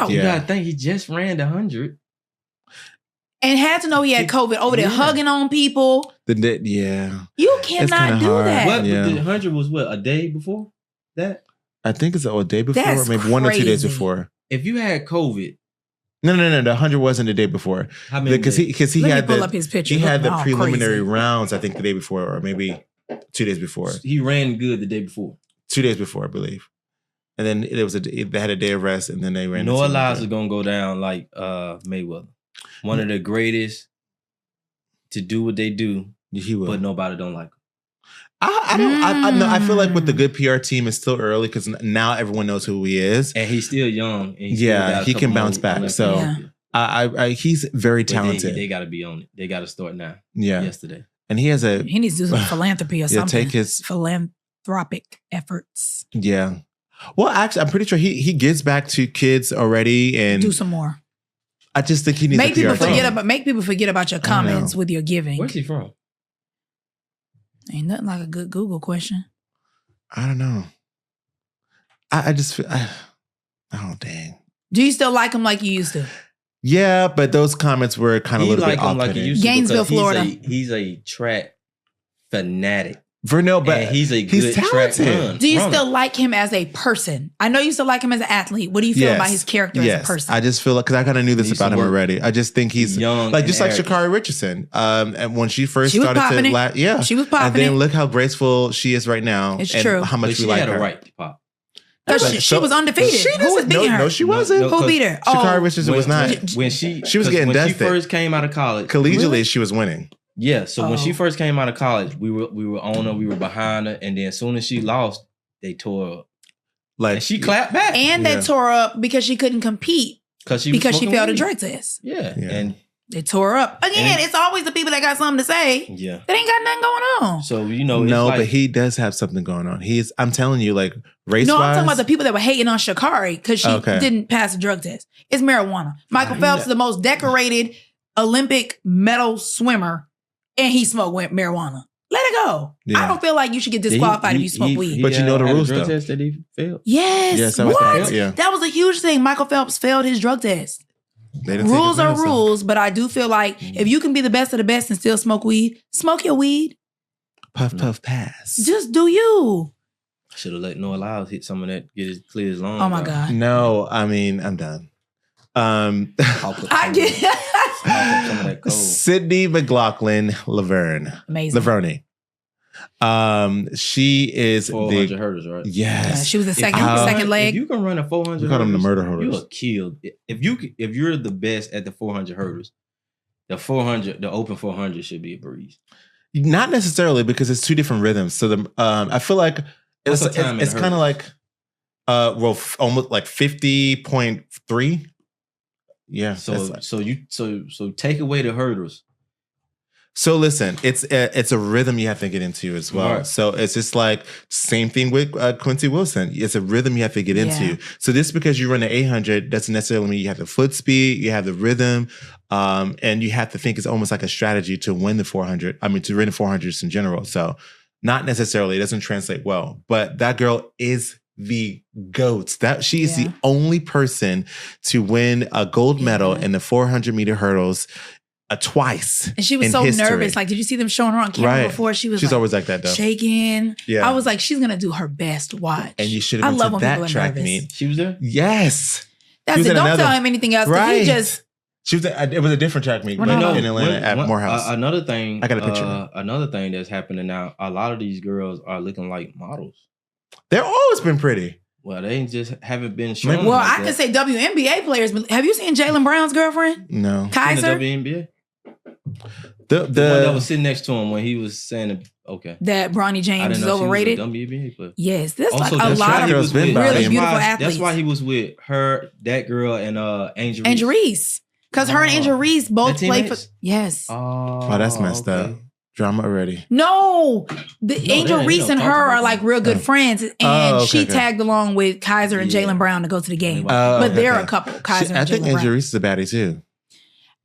You gotta think he just ran the 100. And had to know he had COVID over there hugging on people. You cannot do that. What? The 100 was what, a day before that? I think it's a day before, or maybe 1 or 2 days before. If you had COVID. No. The 100 wasn't the day before. How many? Because he had pull up his picture. He had the preliminary rounds, I think, the day before, or maybe 2 days before. He ran good the day before. 2 days before, I believe. And then they had a day of rest, and then they ran. Noah Lyles is gonna go down like Mayweather. One of the greatest to do what they do, but nobody don't like him. I feel like with the good PR team, it's still early because now everyone knows who he is, and he's still young. And he can bounce back. So he's very talented. They got to be on it. They got to start now. Yeah, yesterday, and he needs to do some philanthropy or something. Take his philanthropic efforts. Yeah. Well, actually, I'm pretty sure he gives back to kids already, and do some more. I just think he needs make people forget about your comments with your giving. Where's he from? Ain't nothing like a good Google question. I don't know. I just feel. Oh dang. Do you still like him like you used to? Yeah, but those comments were kind of a little bit off-putting. Gainesville, Florida. He's a track fanatic. Vernell, but he's talented. Do you still like him as a person? I know you still like him as an athlete. What do you feel about his character as a person? I just feel like, because I kind of knew this about him already. I just think he's young, like just like Sha'Carri Richardson. And when she first she started to, she was popping. And then look how graceful she is right now. It's and true. How much we like her. She had a right to pop. She was undefeated. Who was beating her? No, she wasn't. Who beat her? Sha'Carri Richardson was not. When she was getting dusted. She first came out of college. Collegiately, she was winning. Yeah, so when she first came out of college, we were on her, we were behind her, and then as soon as she lost, they tore her up. And she clapped back. And they tore her up because she couldn't compete. Because she failed a drug test. Yeah. And they tore her up. Again, it's always the people that got something to say. Yeah. That ain't got nothing going on. So, No, but he does have something going on. I'm telling you, like, race-wise. No, I'm talking about the people that were hating on Sha'Carri because she didn't pass a drug test. It's marijuana. Michael Phelps is the most decorated Olympic medal swimmer, and he smoked marijuana. Let it go. Yeah. I don't feel like you should get disqualified if you smoke weed. But you know the rules, though. Test that he failed. Yes. What? That was a huge thing. Michael Phelps failed his drug test. Rules are rules, but I do feel like if you can be the best of the best and still smoke weed, smoke your weed. Puff, puff, pass. Just do you. Should have let Noah Lyles hit some of that, clear his lungs. Oh my God. No, I mean, I'm done. I get Sydney McLaughlin Laverne. Amazing. Laverne. She is 400 hurdles, right? Yes. Yeah, she was the second leg. If you can run a 400 we call them the murder hurdles. You are killed. If you're the best at the 400 hurdles, the open 400 should be a breeze. Not necessarily, because it's two different rhythms. So I feel like it's kind of like almost like 50.3. Yeah. So take away the hurdles. So listen, it's a rhythm you have to get into as well. Right. So it's just like same thing with Quincy Wilson. It's a rhythm you have to get into. So just because you run the 800 doesn't necessarily mean you have the foot speed, you have the rhythm, and you have to think it's almost like a strategy to win the 400. I mean, to win the 400s in general. So not necessarily, it doesn't translate well. But that girl is the GOAT. She is the only person to win a gold medal in the 400 meter hurdles twice. And she was so nervous. Like, did you see them showing her on camera before? She's always like that, though. Shaking. Yeah. I was like, she's gonna do her best. Watch. And you should have been to that track meet. She was there? Yes. That's it. Don't tell him anything else. Right. He just. It was a different track meet in Atlanta at Morehouse. Another thing. I got a picture. Another thing that's happening now. A lot of these girls are looking like models. They've always been pretty. Well, they just haven't been shown. Well, I could say WNBA players. Have you seen Jaylen Brown's girlfriend? No. Kaiser? In the WNBA? The one that was sitting next to him when he was saying, that Bronny James is overrated. WNBA player. Yes, there's like a lot of really beautiful athletes. That's why he was with her, that girl, and Angel Reese. Angel Reese. Because her and Angel Reese both play for... Yes. Oh, that's messed up. Drama already. No, Angel Reese and her are like real good friends, and she tagged along with Kaiser and Jaylen Brown to go to the game. But they're a couple. Kaiser and Jaylen Brown. I think Angel Reese is a baddie too.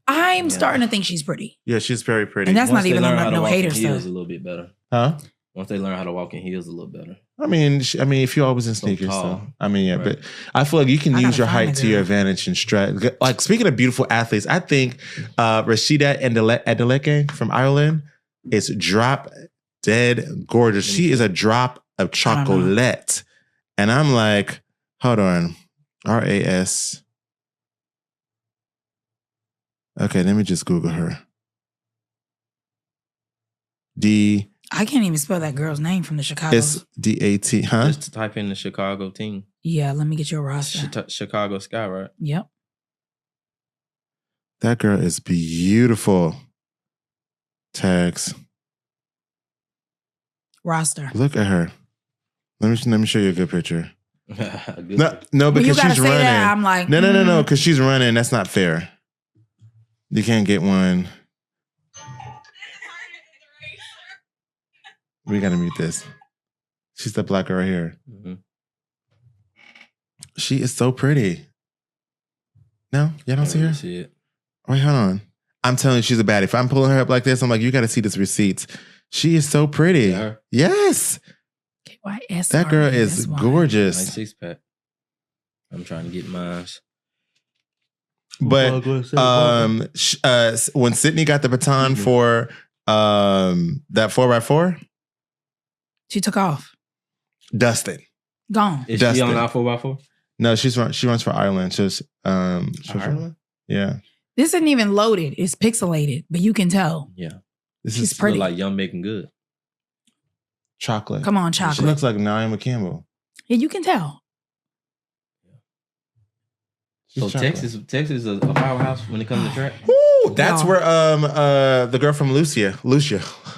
I'm starting to think she's pretty. Yeah, she's very pretty. And that's not even like no hater stuff. Heels a little bit better. Huh? Once they learn how to walk in heels a little better. I mean, if you're always in sneakers, so I mean, but I feel like you can use your height to your advantage and stretch. Like, speaking of beautiful athletes, I think Rashida Adeleke from Ireland is drop dead gorgeous. She is a drop of chocolate, and I'm like, hold on, RAS. Okay, let me just Google her. I can't even spell that girl's name from the Chicago. It's DAT, huh? Just type in the Chicago team. Yeah, let me get your roster. Chicago Sky, right? Yep. That girl is beautiful. Tags. Roster. Look at her. Let me show you a good picture. No, because she's running. That, I'm like, no, because she's running. That's not fair. You can't get one. We gotta mute this. She's the black girl right here. Mm-hmm. She is so pretty. No, y'all don't see her? See it. Wait, hold on. I'm telling you, she's a baddie. If I'm pulling her up like this, I'm like, you gotta see this receipts. She is so pretty. Yeah. Yes. KYS. That girl is gorgeous. Nice six pack. I'm trying to get mine. But when Sydney got the baton for that 4x4, She took off. Dusted. Gone. Is she on our 4x4? No, she runs for Ireland. Ireland? Yeah. This isn't even loaded. It's pixelated, but you can tell. Yeah. She's pretty. Like Young Making Good. Chocolate. Come on, chocolate. She looks like Naomi Campbell. Yeah, you can tell. So Texas is a powerhouse when it comes to track. Woo! That's where the girl from Lucia.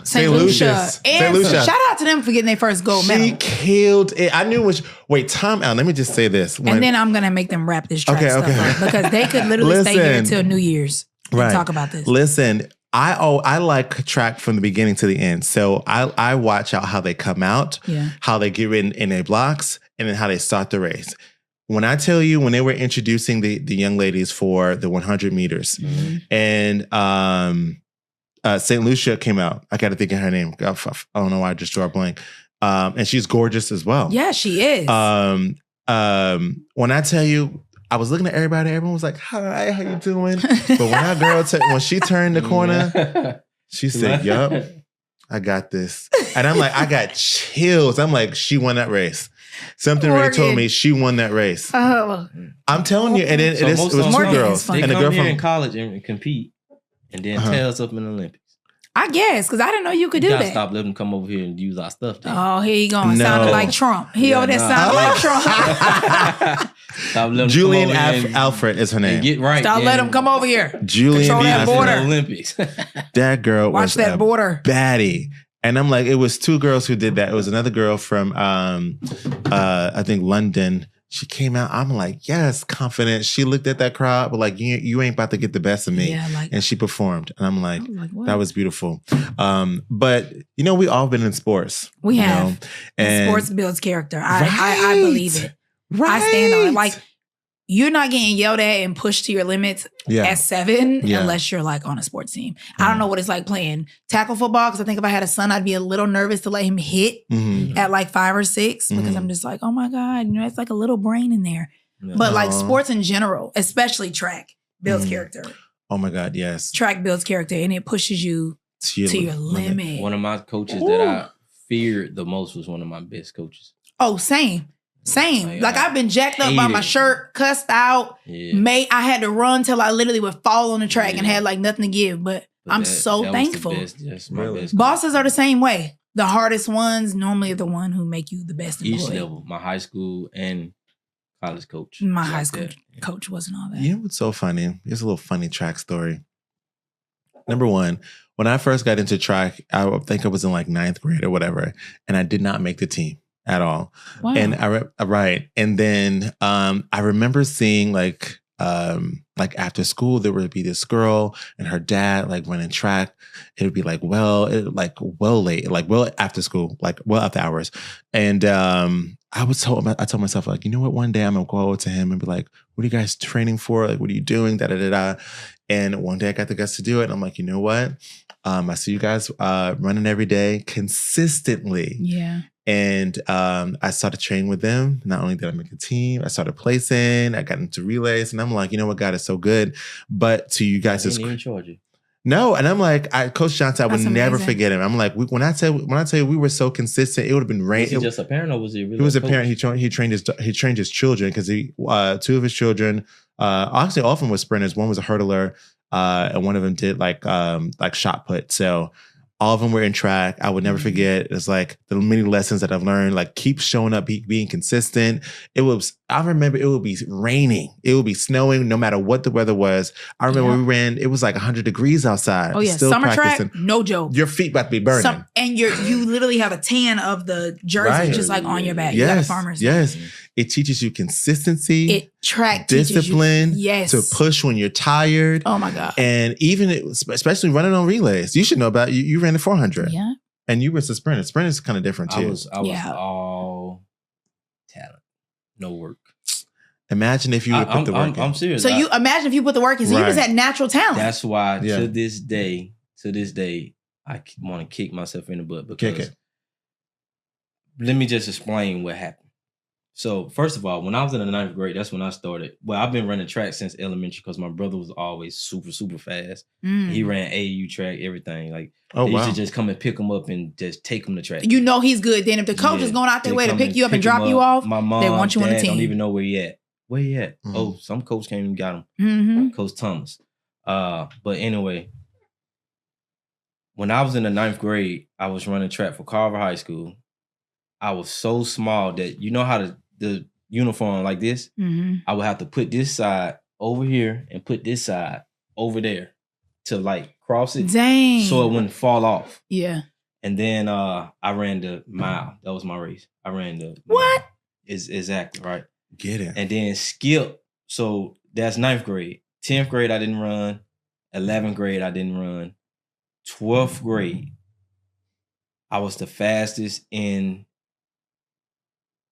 St. Lucia. And shout out to them for getting their first gold medal. She killed it. I knew wait, time out. Let me just say this. And then I'm gonna make them wrap this track stuff up because they could literally stay here until New Year's and talk about this. Listen, I like track from the beginning to the end. So I watch out how they come out, how they get in their blocks, and then how they start the race. When I tell you, when they were introducing the young ladies for the 100 meters, and St. Lucia came out, I got to think of her name. I don't know why I just drew a blank. And she's gorgeous as well. Yeah, she is. When I tell you, I was looking at everybody. Everyone was like, "Hi, how you doing?" But when that girl, when she turned the corner, she said, "Yup, I got this." And I'm like, I got chills. I'm like, she won that race. Something really told me she won that race. Oh, I'm telling you, and it was two girls. They and come the girl here from in college and compete, and then tear us up in the Olympics. I guess, because I didn't know you could do that. Stop letting them come over here and use our stuff. Then. Oh, here you going. No. Sounded like Trump. He over there sounded like Trump. Stop letting Julian Alfred is her name. Get right. Stop letting them come over here. Julian Control that border. Olympics. That girl Watch that border. Baddie. And I'm like, it was two girls who did that. It was another girl from, I think London. She came out. I'm like, yes, confident. She looked at that crowd, but like, you ain't about to get the best of me. Yeah, and she performed. And I'm like that was beautiful. But we all been in sports. We have. And sports builds character. I believe it. Right. I stand on it. Like, you're not getting yelled at and pushed to your limits at 7 unless you're like on a sports team. I don't know what it's like playing tackle football because I think if I had a son, I'd be a little nervous to let him hit at like 5 or 6 because I'm just like, oh my God, it's like a little brain in there. But like sports in general, especially track, builds character. Oh my God, yes. Track builds character and it pushes you to your limit. One of my coaches that I feared the most was one of my best coaches. Oh, same. Like I've been jacked up by my shirt, cussed out. I had to run till I literally would fall on the track and had like nothing to give. But I'm so thankful. Bosses are the same way. The hardest ones normally are the one who make you the best employee. Each level, my high school and college coach. My high school coach wasn't all that. You know what's so funny? Here's a little funny track story. Number one, when I first got into track, I think I was in like 9th grade or whatever, and I did not make the team at all. Wow. And and then I remember seeing like after school there would be this girl and her dad like running track. It would be like well late, like well after school, like well after hours. And I told myself like, you know what, one day I'm gonna go over to him and be like, what are you guys training for? Like, what are you doing? And one day I got the guts to do it. And I'm like, you know what? I see you guys running every day consistently. Yeah. And I started training with them. Not only did I make a team, I started placing. I got into relays, and I'm like, you know what, God is so good. But to you guys, no, and I'm like, Coach Johnson, I would never forget him. I'm like, when I tell you we were so consistent, it would have been rain. Was he just a parent, or was he really? He was a parent. He trained his children because 2 of his children, actually all of them were sprinters. One was a hurdler, and one of them did like shot put. So. All of them were in track. I would never forget. It's like the many lessons that I've learned, like keep showing up, being consistent. I remember it would be raining. It would be snowing no matter what the weather was. I remember we ran, it was like 100 degrees outside. Oh yeah, summer practicing. Track, no joke. Your feet about to be burning. And you literally have a tan of the jersey just like on your back. Yes, you got a farmer's yes. It teaches you consistency. Track discipline. To push when you're tired. Oh my God. And even especially running on relays. You should know about you ran the 400. Yeah. And you were a sprinter. Sprint is kind of different too. I was all talent, no work. Imagine if you would put the work in. I'm serious. So you imagine if you put the work in. So you just had natural talent. That's why to this day, I want to kick myself in the butt because let me just explain what happened. So first of all, when I was in the 9th grade, that's when I started. Well, I've been running track since elementary because my brother was always super, super fast. He ran AAU track, everything. Like they used to just come and pick him up and just take him to track. You know he's good. Then if the coach is going out their way to pick you up and drop you off, my mom, they want you on the dad team. Don't even know where he at. Where he at? Oh, some coach came and got him. Coach Thomas. But anyway, when I was in the 9th grade, I was running track for Carver High School. I was so small that you know how the uniform like this, I would have to put this side over here and put this side over there to like cross it. Dang. So it wouldn't fall off. Yeah. And then I ran the mile. That was my race. I ran the what? Mile. Is exactly right. Get it. And then skip. So that's 9th grade. 10th grade I didn't run. 11th grade I didn't run. 12th grade I was the fastest in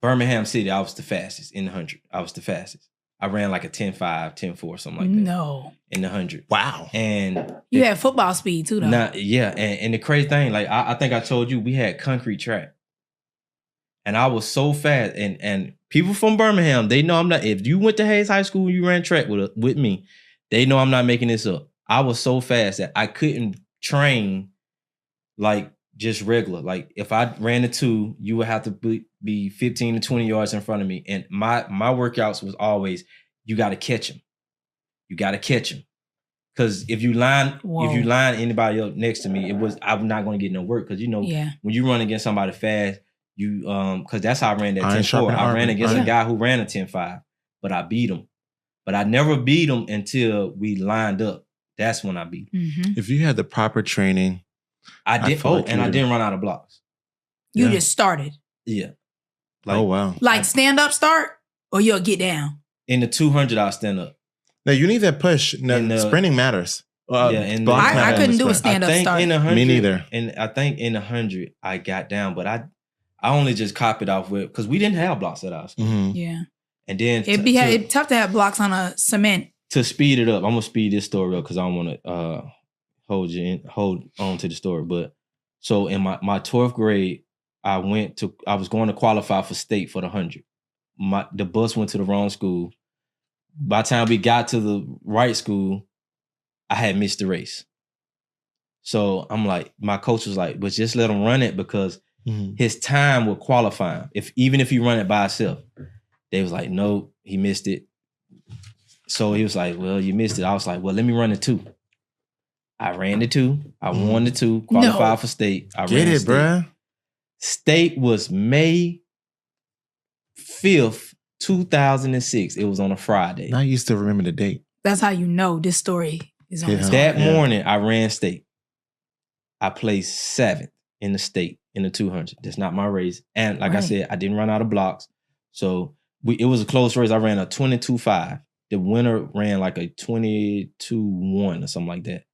Birmingham City. I was the fastest in the 100. I was the fastest. I ran like a 10.5, 10.4, something like that. No. In the 100. Wow. And you had football speed too, though. Yeah. And the crazy thing, like I think I told you, we had concrete track. And I was so fast. And people from Birmingham, they know I'm not, if you went to Hayes High School and you ran track with me, they know I'm not making this up. I was so fast that I couldn't train like just regular. Like if I ran a 2, you would have to be 15 to 20 yards in front of me. And my workouts was always, you got to catch him. You got to catch him. Because if you line anybody up next to me, I'm not going to get no work. Because when you run against somebody fast, you because that's how I ran that 10.4. I ran against a guy who ran a 10.5, but I beat him. But I never beat him until we lined up. That's when I beat him. If you had the proper training, I did. I didn't run out of blocks. You just started. Yeah. Like, oh wow. Like stand up start, or you'll get down. In the 200, I'll stand up. Now you need that push. No, sprinting matters. I couldn't do a stand up start. Me neither. And I think in 100 I got down, but I only just copied off with because we didn't have blocks at us. Yeah. And then it's tough to have blocks on a cement. To speed it up, I'm gonna speed this story up because I don't want to hold on to the story. But so in my 12th grade, I was going to qualify for state for the 100. The bus went to the wrong school. By the time we got to the right school, I had missed the race. So I'm like, my coach was like, but just let him run it because his time will qualify him. Even if you run it by himself. They was like, no, he missed it. So he was like, well, you missed it. I was like, well, let me run the 2. I ran the 2. I won the 2, qualified for state. I Get ran it, bruh. State was May 5th, 2006. It was on a Friday. Now you still remember the date. That's how you know this story is on the That morning, I ran state. I placed 7th in the state in the 200. That's not my race. And like I said, I didn't run out of blocks. So it was a close race. I ran a 22.5. The winner ran like a 22.1 or something like that.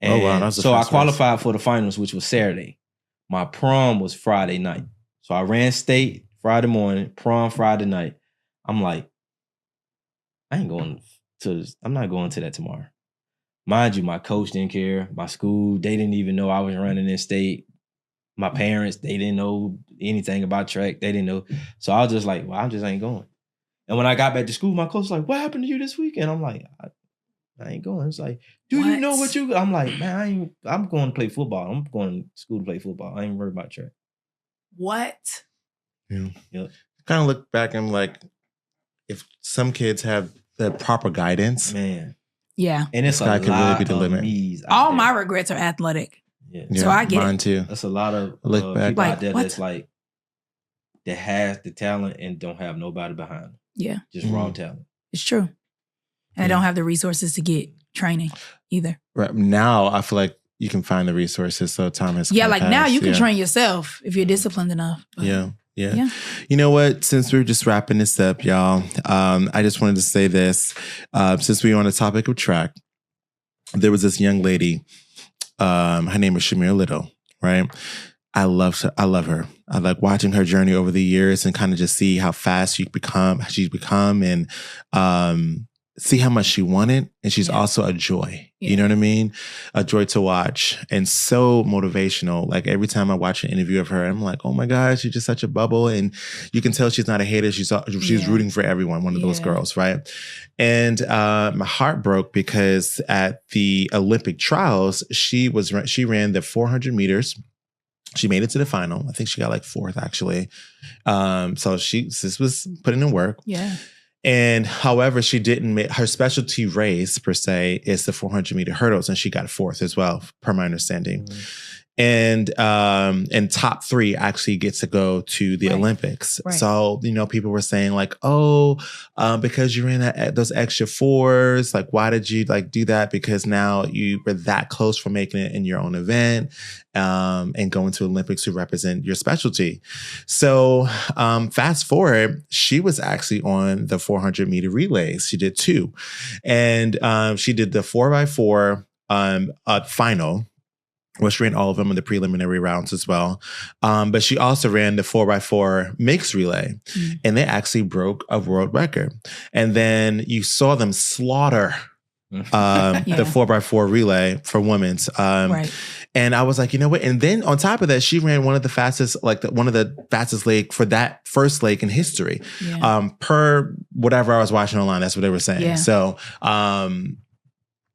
And wow, so I qualified for the finals, which was Saturday. My prom was Friday night. So I ran state Friday morning, prom Friday night. I'm like, I'm not going to that tomorrow. Mind you, my coach didn't care. My school, they didn't even know I was running in state. My parents, they didn't know anything about track. They didn't know. So I was just like, well, I just ain't going. And when I got back to school, my coach was like, what happened to you this weekend? I'm like, I ain't going. It's like, do you know what you... I'm like, man, I'm going to play football. I'm going to school to play football. I ain't worried about track. What? Yeah. Yep. Kind of look back and like, if some kids have the proper guidance. Man. Yeah. And it's a can really be the limit. All my regrets are athletic. Yeah. So I get mine it. too. That's a lot of look back. people out there that's like, that has the talent and don't have nobody behind them. Yeah. Just raw talent. It's true. And I don't have the resources to get training either. Right now, I feel like you can find the resources. So time has like passed. now you can train yourself if you're disciplined enough. But yeah. You know what? Since we're just wrapping this up, y'all, I just wanted to say this. Since we were on the topic of track, there was this young lady. Her name is Shamir Little, right? I love her. I like watching her journey over the years and kind of just see how fast she's become and see how much she wanted, and she's also a joy. You know what I mean? A joy to watch, and so motivational. Like every time I watch an interview of her, I'm like, oh my gosh, she's just such a bubble. And you can tell she's not a hater. She's rooting for everyone. One of those girls, right? And my heart broke because at the Olympic trials, she ran the 400 meters. She made it to the final. I think she got like 4th actually. So this was putting in work. Yeah. And however, she didn't make her specialty race per se is the 400 meter hurdles, and she got 4th as well, per my understanding. And top 3 actually gets to go to the Olympics. Right. So, people were saying like, oh, because you ran those extra 4s, like, why did you like do that? Because now you were that close from making it in your own event, and going to Olympics to represent your specialty. So, fast forward, she was actually on the 400 meter relays. She did 2, and she did the 4x4 final, which ran all of them in the preliminary rounds as well. But she also ran the 4x4 mixed relay, and they actually broke a world record. And then you saw them slaughter the 4x4 relay for women's. And I was like, you know what? And then on top of that, she ran one of the fastest leg for that first leg in history. Per whatever I was watching online, that's what they were saying. So,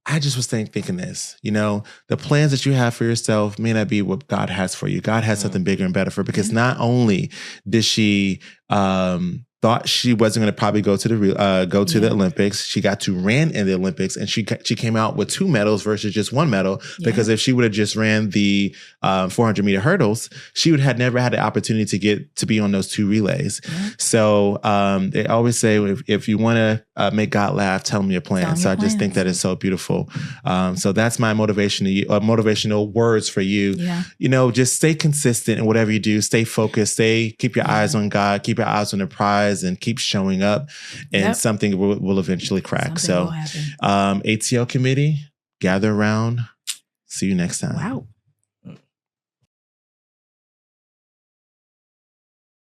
I just was thinking this, the plans that you have for yourself may not be what God has for you. God has something bigger and better for, because not only did she thought she wasn't going to probably go to the Olympics, she got to ran in the Olympics, and she came out with 2 medals versus just 1 medal. Because if she would have just ran the 400 meter hurdles, she would have never had the opportunity to get to be on those 2 relays. So they always say, if you want to make God laugh, tell him your plan. So I just think that is so beautiful. So that's my motivation to you, motivational words for you. Just stay consistent in whatever you do. Stay focused. Keep your eyes on God. Keep your eyes on the prize, and keep showing up, and something will eventually crack. ATL committee, gather around. See you next time. Wow.